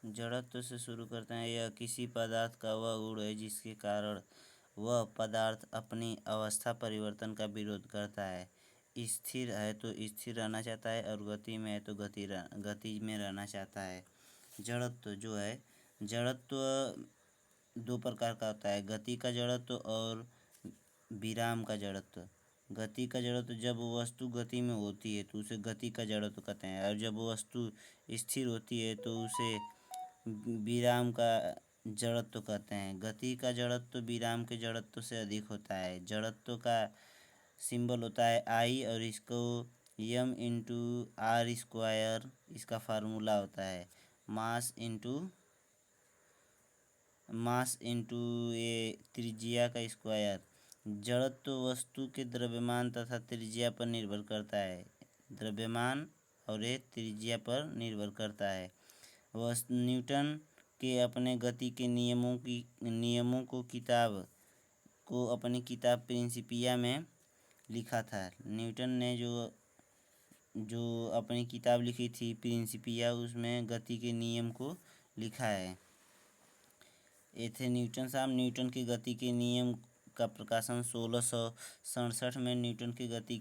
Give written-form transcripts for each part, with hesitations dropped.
जड़त्व से शुरू करते हैं। यह किसी पदार्थ का वह गुण है जिसके कारण वह पदार्थ अपनी अवस्था परिवर्तन का विरोध करता है। स्थिर है तो स्थिर रहना चाहता है और गति में है तो गति में रहना चाहता है। जड़त्व जो है, जड़त्व दो प्रकार का होता है, गति का जड़त्व और विराम का जड़त्व। गति का जड़त्व जब वस्तु गति में होती है तो उसे गति का जड़त्व कहते हैं, और जब वस्तु स्थिर होती है तो उसे विराम का जड़त्व कहते हैं। गति का जड़त्व विराम के जड़त्व से अधिक होता है। जड़त्व का सिंबल होता है आई और इसको m/r², इसका फार्मूला होता है मास इंटू ये त्रिज्या का स्क्वायर। जड़त्व वस्तु के द्रव्यमान तथा त्रिज्या पर निर्भर करता है। द्रव्यमान और ये त्रिज्या पर निर्भर करता है। न्यूटन के अपने गति के नियमों को अपनी किताब प्रिंसिपिया में लिखा था। न्यूटन ने जो अपनी किताब लिखी थी प्रिंसिपिया, उसमें गति के नियम को लिखा है। ये थे न्यूटन साहब। न्यूटन की गति के नियम का प्रकाशन 1667 में न्यूटन की गति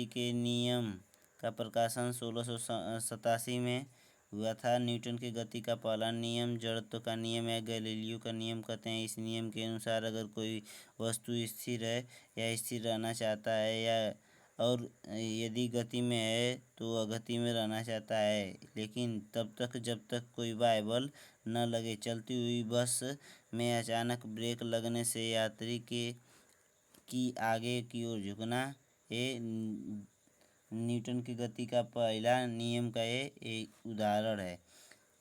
के नियम का प्रकाशन 1687 में हुआ था। न्यूटन की गति का पहला नियम जड़त्व का नियम या गैलीलियो का नियम कहते हैं। इस नियम के अनुसार अगर कोई वस्तु स्थिर है या स्थिर रहना चाहता है और यदि गति में है तो वह गति में रहना चाहता है, लेकिन तब तक जब तक कोई बाह्य बल न लगे। चलती हुई बस में अचानक ब्रेक लगने से यात्री की आगे की ओर झुकना, ये न्यूटन की गति का पहला नियम का ये उदाहरण है।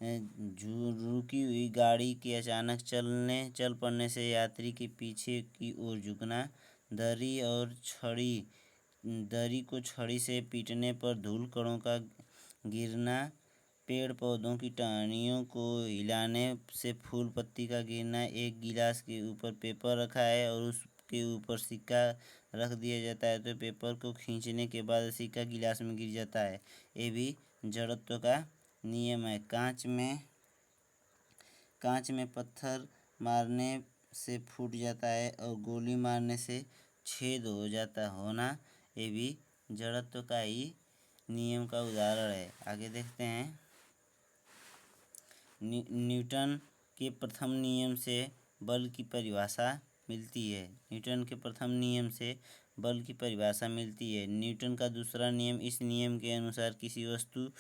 रुकी हुई गाड़ी के अचानक चल पड़ने से यात्री के पीछे की ओर झुकना। दरी को छड़ी से पीटने पर धूल कणों का गिरना। पेड़ पौधों की टहनियों को हिलाने से फूल पत्ती का गिरना। एक गिलास के ऊपर पेपर रखा है और उसके ऊपर सिक्का रख दिया जाता है तो पेपर को खींचने के बाद सिक्का गिलास में गिर जाता है। ये भी जड़त्व का नियम है। कांच में पत्थर मारने से फूट जाता है और गोली मारने से छेद हो जाता होना, ये भी जड़त्व का ही नियम का उदाहरण है। आगे देखते हैं। न्यूटन के प्रथम नियम से बल की परिभाषा मिलती है। न्यूटन का दूसरा नियम, इस नियम के अनुसार किसी वस्तु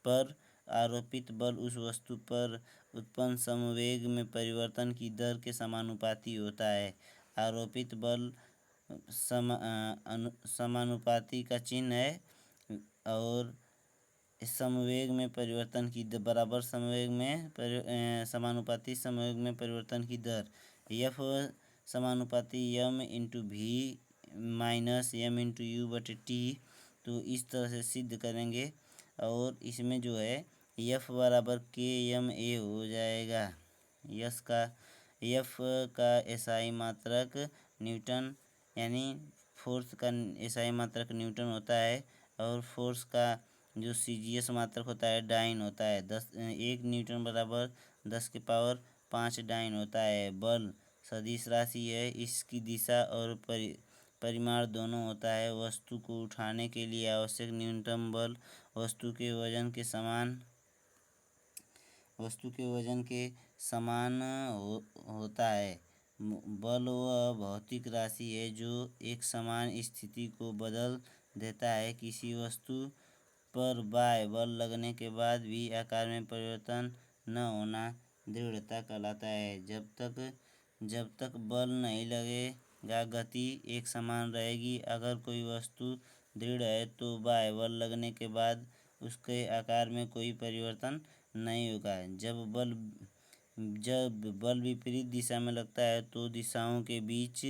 पर आरोपित बल उस वस्तु पर उत्पन्न समवेग में परिवर्तन की दर के समानुपाती होता है। आरोपित बल समानुपाती का चिन्ह है और समवेग में परिवर्तन की बराबर समानुपाती समवेग में परिवर्तन की दर F समानुपाती m/v-m/u/t। तो इस तरह से सिद्ध करेंगे और इसमें जो है F बराबर kma हो जाएगा। F का SI मात्रक न्यूटन, यानी फोर्स का SI मात्रक न्यूटन होता है और फोर्स का जो CGS मात्रक होता है डाइन होता है। 1 न्यूटन बराबर 10⁵ डाइन होता है। बल सदिश राशि है, इसकी दिशा और परिमाण दोनों होता है। वस्तु को उठाने के लिए आवश्यक न्यूनतम बल वस्तु के वजन के समान होता है। बल वह भौतिक राशि है जो एक समान स्थिति को बदल देता है। किसी वस्तु पर बाह्य बल लगने के बाद भी आकार में परिवर्तन न होना दृढ़ता कहलाता है। जब तक बल नहीं लगेगा गति एक समान रहेगी। अगर कोई वस्तु दृढ़ है तो बाह्य बल लगने के बाद उसके आकार में कोई परिवर्तन नहीं होगा। जब बल विपरीत दिशा में लगता है तो दिशाओं के बीच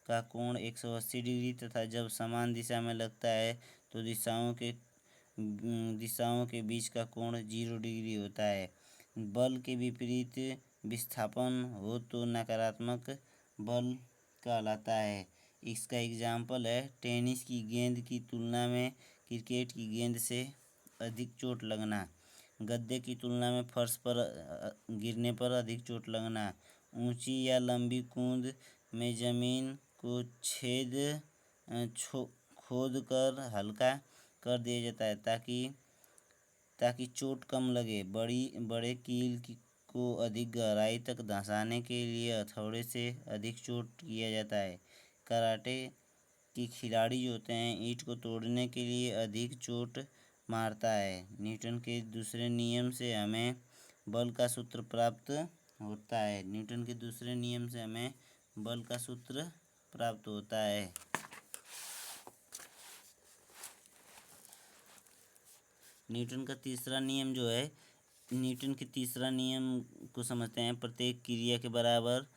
का कोण 180 डिग्री तथा जब समान दिशा में लगता है तो दिशाओं के बीच का कोण 0 डिग्री होता है। बल के विपरीत विस्थापन हो तो नकारात्मक बल कहलाता है। इसका एग्जाम्पल है टेनिस की गेंद की तुलना में क्रिकेट की गेंद से अधिक चोट लगना। गद्दे की तुलना में फर्श पर गिरने पर अधिक चोट लगना। ऊंची या लंबी कूद में जमीन को खोद कर हल्का कर दिया जाता है ताकि चोट कम लगे। बड़े को अधिक गहराई तक धंसाने के लिए हथौड़े से अधिक चोट किया जाता है। कराटे के खिलाड़ी जो होते हैं ईंट को तोड़ने के लिए अधिक चोट मारता है। न्यूटन के दूसरे नियम से हमें बल का सूत्र प्राप्त होता है। न्यूटन के दूसरे नियम से हमें बल का सूत्र प्राप्त होता है। न्यूटन का तीसरा नियम जो है, न्यूटन के तीसरा नियम को समझते हैं। प्रत्येक क्रिया के बराबर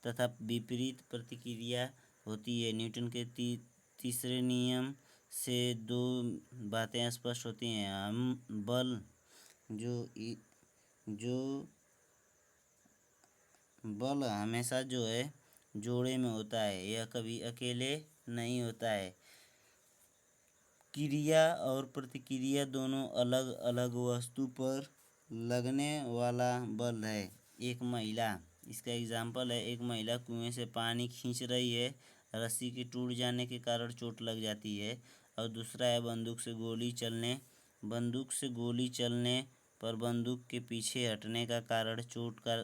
तथा विपरीत प्रतिक्रिया होती है। न्यूटन के तीसरे नियम से दो बातें स्पष्ट होती हैं। हम बल जो बल हमेशा जो है जोड़े में होता है, यह कभी अकेले नहीं होता है। क्रिया और प्रतिक्रिया दोनों अलग अलग वस्तु पर लगने वाला बल है। इसका एग्जाम्पल है, एक महिला कुएं से पानी खींच रही है, रस्सी के टूट जाने के कारण चोट लग जाती है। और दूसरा है बंदूक से गोली चलने पर बंदूक के पीछे हटने का कारण चोट का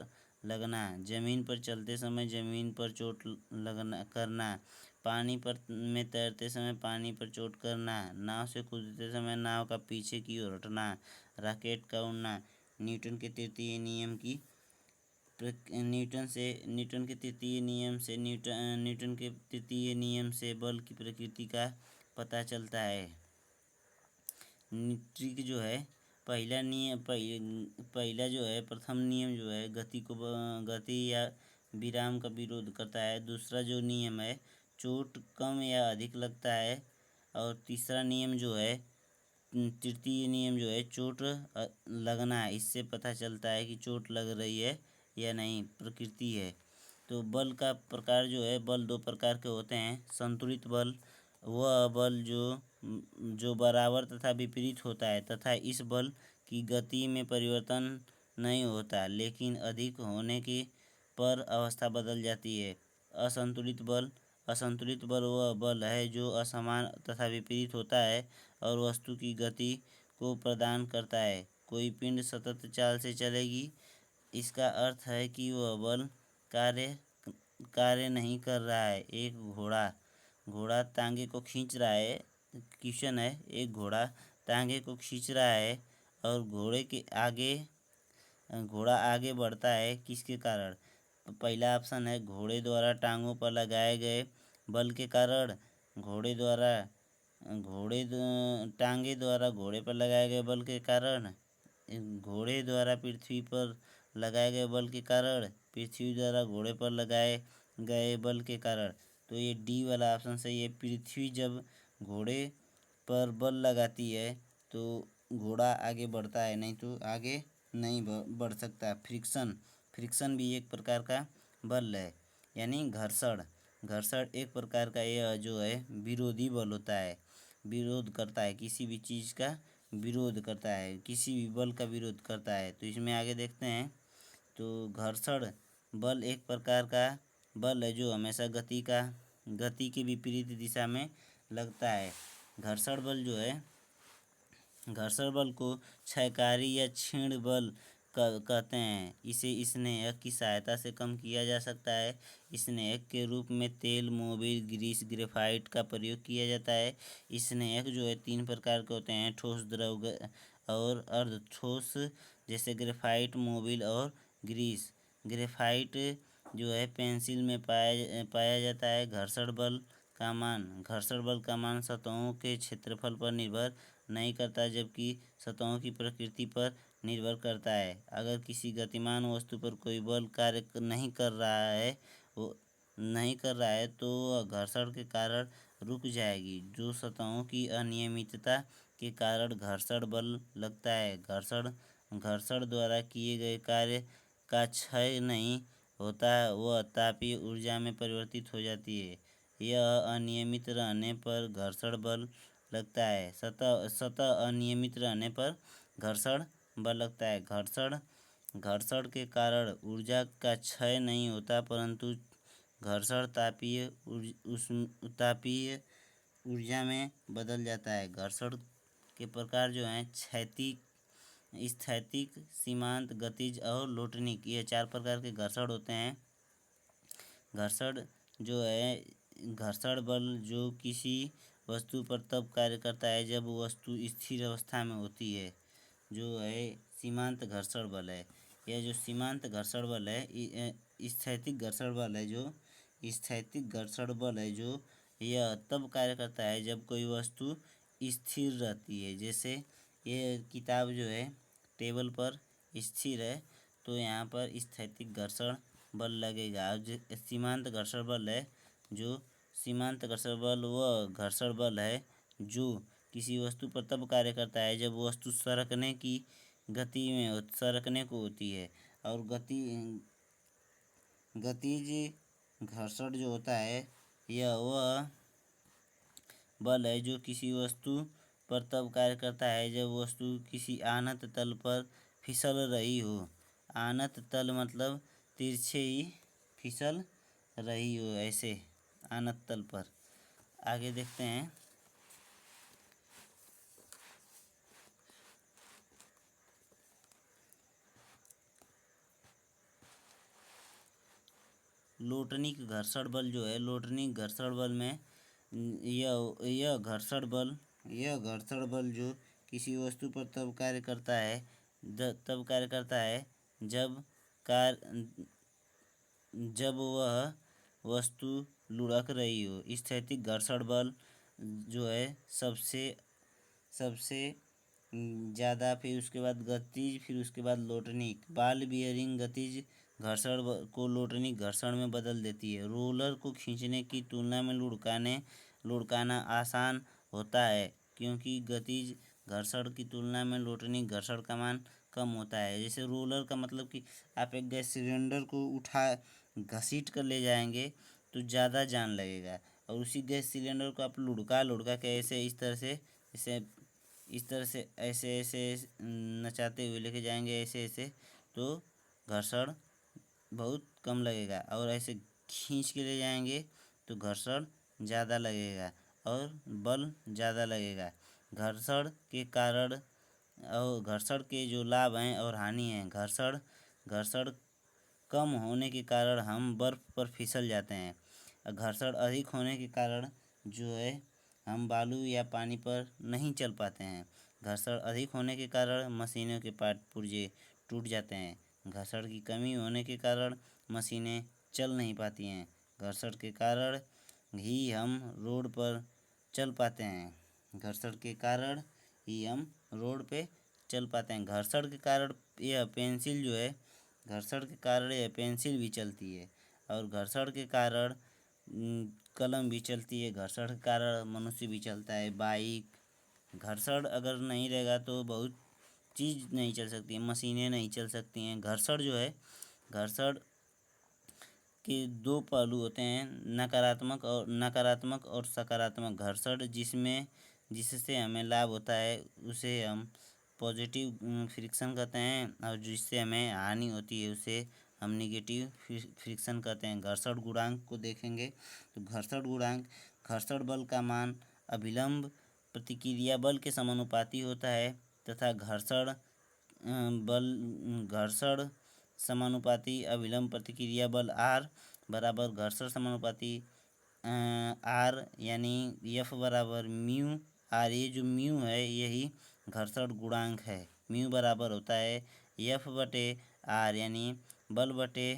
लगना। जमीन पर चलते समय जमीन पर चोट लगना करना। पानी पर में तैरते समय पानी पर चोट करना। नाव से कूदते समय नाव का पीछे की ओर हटना। रॉकेट का उड़ना। न्यूटन के तृतीय नियम से बल की प्रकृति का पता चलता है। ट्रिक जो है, पहला जो है, प्रथम नियम जो है गति या विराम का विरोध करता है। दूसरा जो नियम है, चोट कम या अधिक लगता है। और तीसरा नियम जो है, तृतीय नियम जो है, चोट लगना। इससे पता चलता है कि चोट लग रही है या नहीं, प्रकृति है। तो बल का प्रकार जो है, बल दो प्रकार के होते हैं। संतुलित बल वह बल जो बराबर तथा विपरीत होता है तथा इस बल की गति में परिवर्तन नहीं होता, लेकिन अधिक होने के पर अवस्था बदल जाती है। असंतुलित बल वह बल है जो असमान तथा विपरीत होता है और वस्तु की गति को प्रदान करता है। कोई पिंड सतत चाल से चलेगी, इसका अर्थ है कि वह बल कार्य नहीं कर रहा है। एक घोड़ा तांगे को खींच रहा है। क्वेश्चन है, एक घोड़ा तांगे को खींच रहा है और घोड़ा आगे बढ़ता है, किसके कारण? पहला ऑप्शन है, घोड़े द्वारा टांगों पर लगाए गए बल के कारण। टांगे द्वारा घोड़े पर लगाए गए बल के कारण। घोड़े द्वारा पृथ्वी पर लगाए गए बल के कारण। पृथ्वी द्वारा घोड़े पर लगाए गए बल के कारण। तो ये डी वाला ऑप्शन सही है। पृथ्वी जब घोड़े पर बल लगाती है तो घोड़ा आगे बढ़ता है, नहीं तो आगे नहीं बढ़ सकता। फ्रिक्शन भी एक प्रकार का बल है, यानी घर्षण एक प्रकार का यह जो है विरोधी बल होता है। विरोध करता है, किसी भी चीज़ का विरोध करता है, किसी भी बल का विरोध करता है। तो इसमें आगे देखते हैं। तो घर्षण बल एक प्रकार का बल है जो हमेशा गति के विपरीत दिशा में लगता है। घर्षण बल को क्षयकारी या क्षीण बल कहते हैं। इसे स्नेहक की सहायता से कम किया जा सकता है। स्नेहक के रूप में तेल, मोबिल, ग्रीस, ग्रेफाइट का प्रयोग किया जाता है। स्नेहक जो है तीन प्रकार के होते हैं, ठोस, द्रव और अर्ध ठोस, जैसे ग्रेफाइट, मोबिल और ग्रीस। ग्रेफाइट जो है पेंसिल में पाया जाता है। घर्षण बल का मान सतहों के क्षेत्रफल पर निर्भर नहीं करता, जबकि सतहों की प्रकृति पर निर्भर करता है। अगर किसी गतिमान वस्तु पर कोई बल कार्य नहीं कर रहा है तो वह घर्षण के कारण रुक जाएगी, जो सतहों की अनियमितता के कारण घर्षण बल लगता है। घर्षण द्वारा किए गए कार्य का क्षय नहीं होता, वह तापीय ऊर्जा में परिवर्तित हो जाती है। यह अनियमित रहने पर घर्षण बल लगता है। सतह अनियमित रहने पर घर्षण बल लगता है। घर्षण घर्षण के कारण ऊर्जा का क्षय नहीं होता, परंतु घर्षण तापीय ऊर्जा में बदल जाता है। घर्षण के प्रकार जो हैं क्षैतिक, स्थैतिक, सीमांत, गतिज और लोटनिक, ये 4 प्रकार के घर्षण होते हैं। घर्षण जो है घर्षण बल जो किसी वस्तु पर तब कार्य करता है जब वस्तु स्थिर अवस्था में होती है, जो है सीमांत घर्षण बल है। यह जो सीमांत घर्षण बल है, स्थैतिक घर्षण बल है, जो स्थैतिक घर्षण बल है जो यह तब कार्य करता है जब कोई वस्तु स्थिर रहती है। जैसे ये किताब जो है टेबल पर स्थिर है, तो यहाँ पर स्थैतिक घर्षण बल लगेगा। और जो सीमांत घर्षण बल है, जो सीमांत घर्षण बल वह घर्षण बल है जो किसी वस्तु पर तब कार्य करता है जब वस्तु सरकने की गति में सरकने को होती है। और गतिज घर्षण जो होता है यह वह बल है जो किसी वस्तु पर तब कार्य करता है जब वस्तु किसी आनत तल पर फिसल रही हो। आनत तल मतलब तिरछे ही फिसल रही हो, ऐसे आनत तल पर। आगे देखते हैं। लोटनिक घर्षण बल जो है, लोटनिक घर्षण बल में यह घर्षण बल जो किसी वस्तु पर तब कार्य करता है जब वह वस्तु लुढ़क रही हो। स्थैतिक घर्षण बल जो है सबसे ज़्यादा, फिर उसके बाद गतिज, फिर उसके बाद लोटनिक। बॉल बियरिंग गतिज घर्षण को लोटनिक घर्षण में बदल देती है। रोलर को खींचने की तुलना में लुढ़काना आसान होता है, क्योंकि गतिज घर्षण की तुलना में लोटनिक घर्षण का मान कम होता है। जैसे रोलर का मतलब कि आप एक गैस सिलेंडर को उठा घसीट कर ले जाएंगे तो ज़्यादा जान लगेगा, और उसी गैस सिलेंडर को आप लुढ़का के ऐसे इस तरह से ऐसे नचाते हुए लेके जाएंगे ऐसे, तो घर्षण बहुत कम लगेगा। और ऐसे खींच के ले जाएंगे तो घर्षण ज़्यादा लगेगा और बल ज़्यादा लगेगा। घर्षण के कारण और घर्षण के जो लाभ हैं और हानि हैं। घर्षण कम होने के कारण हम बर्फ़ पर फिसल जाते हैं। घर्षण अधिक होने के कारण जो है हम बालू या पानी पर नहीं चल पाते हैं। घर्षण अधिक होने के कारण मशीनों के पार्ट पुर्जे टूट जाते हैं। घर्षण की कमी होने के कारण मशीनें चल नहीं पाती हैं। घर्षण के कारण ही हम रोड पर चल पाते हैं। घर्षण के कारण ही हम रोड पे चल पाते हैं। घर्षण के कारण यह पेंसिल जो है, घर्षण के कारण यह पेंसिल भी चलती है, और घर्षण के कारण कलम भी चलती है। घर्षण के कारण मनुष्य भी चलता है, बाइक। घर्षण अगर नहीं रहेगा तो बहुत चीज़ नहीं चल सकती है, मशीनें नहीं चल सकती हैं। घर्षण जो है, घर्षण के 2 पहलू होते हैं, नकारात्मक और सकारात्मक। घर्षण जिससे हमें लाभ होता है उसे हम पॉजिटिव फ्रिक्शन कहते हैं, और जिससे हमें हानि होती है उसे हम निगेटिव फ्रिक्शन कहते हैं। घर्षण गुणांक को देखेंगे तो घर्षण बल का मान अभिलंब प्रतिक्रिया बल के समानुपाती होता है, तथा घर्षण समानुपाती अभिलंब प्रतिक्रिया बल आर बराबर घर्षण समानुपाती आर, यानी एफ बराबर म्यू आर। ये जो म्यू है यही घर्षण गुणांक है। म्यू बराबर होता है एफ बटे आर, यानी बल बटे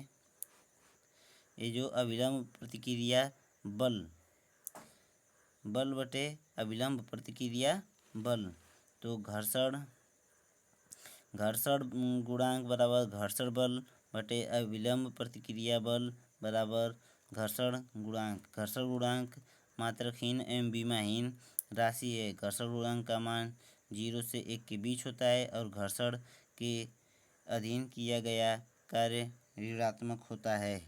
ये जो अभिलंब प्रतिक्रिया बल बटे अभिलंब प्रतिक्रिया बल। तो घर्षण गुणांक बराबर घर्षण बल बटे अभिलंब प्रतिक्रिया बल बराबर घर्षण गुणांक। घर्षण गुणांक मात्रकहीन एवं बीमाहीन राशि है। घर्षण गुणांक का मान 0 से 1 के बीच होता है, और घर्षण के अधीन किया गया कार्य ऋणात्मक होता है।